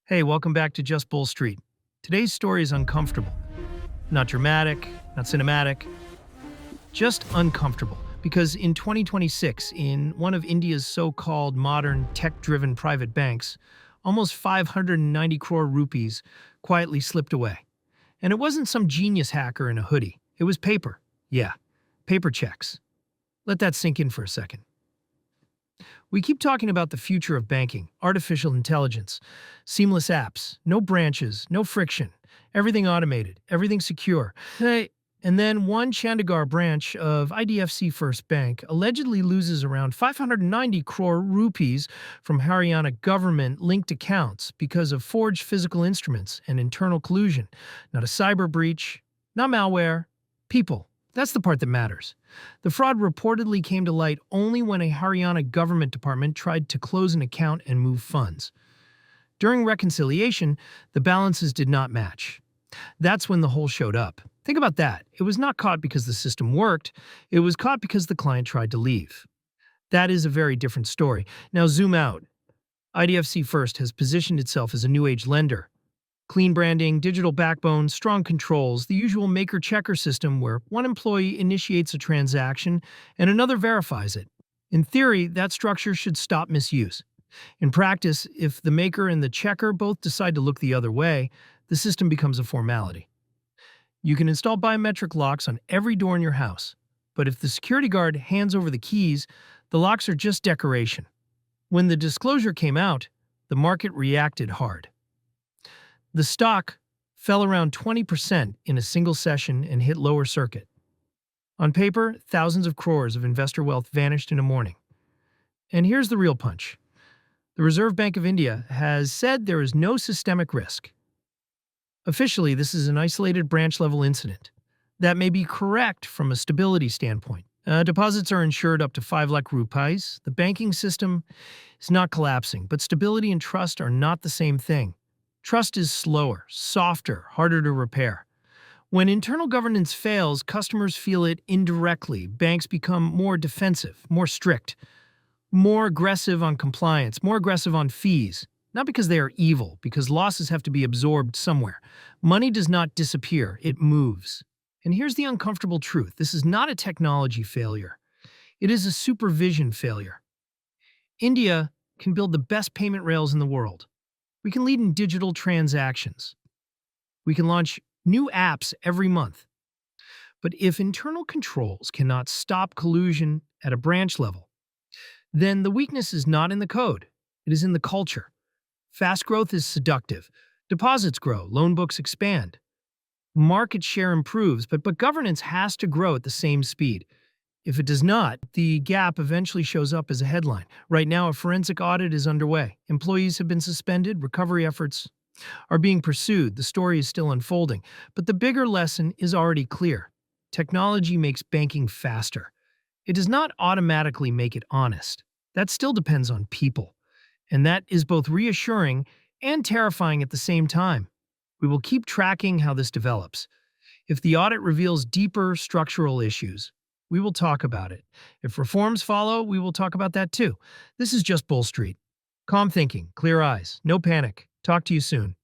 Hey, welcome back to Just Bull Street. Today's story is uncomfortable. Not dramatic, not cinematic, just uncomfortable. Because in 2026, in one of India's so-called modern tech-driven private banks, almost 590 crore rupees quietly slipped away. And it wasn't some genius hacker in a hoodie. It was paper. Yeah, paper checks. Let that sink in for a second. We keep talking about the future of banking, artificial intelligence, seamless apps, no branches, no friction, everything automated, everything secure. Hey, and then one Chandigarh branch of IDFC First Bank allegedly loses around 590 crore rupees from Haryana government-linked accounts because of forged physical instruments and internal collusion. Not a cyber breach, not malware, people. That's the part that matters. The fraud reportedly came to light only when a Haryana government department tried to close an account and move funds. During reconciliation, the balances did not match. That's when the hole showed up. Think about that. It was not caught because the system worked. It was caught because the client tried to leave. That is a very different story. Now zoom out. IDFC First has positioned itself as a new age lender. Clean branding, digital backbone, strong controls, the usual maker-checker system where one employee initiates a transaction and another verifies it. In theory, that structure should stop misuse. In practice, if the maker and the checker both decide to look the other way, the system becomes a formality. You can install biometric locks on every door in your house, but if the security guard hands over the keys, the locks are just decoration. When the disclosure came out, the market reacted hard. The stock fell around 20% in a single session and hit lower circuit. On paper, thousands of crores of investor wealth vanished in a morning. And here's the real punch. The Reserve Bank of India has said there is no systemic risk. Officially, this is an isolated branch-level incident. That may be correct from a stability standpoint. Deposits are insured up to 5 lakh rupees. The banking system is not collapsing, but stability and trust are not the same thing. Trust is slower, softer, harder to repair. When internal governance fails, customers feel it indirectly. Banks become more defensive, more strict, more aggressive on compliance, more aggressive on fees. Not because they are evil, because losses have to be absorbed somewhere. Money does not disappear, it moves. And here's the uncomfortable truth. This is not a technology failure. It is a supervision failure. India can build the best payment rails in the world. We can lead in digital transactions. We can launch new apps every month. But if internal controls cannot stop collusion at a branch level, then the weakness is not in the code. It is in the culture. Fast growth is seductive. Deposits grow, loan books expand. Market share improves, but governance has to grow at the same speed. If it does not, the gap eventually shows up as a headline. Right now, a forensic audit is underway. Employees have been suspended, recovery efforts are being pursued, the story is still unfolding. But the bigger lesson is already clear. Technology makes banking faster. It does not automatically make it honest. That still depends on people. And that is both reassuring and terrifying at the same time. We will keep tracking how this develops. If the audit reveals deeper structural issues, we will talk about it. If reforms follow, we will talk about that too. This is Just Bull Street. Calm thinking, clear eyes, no panic. Talk to you soon.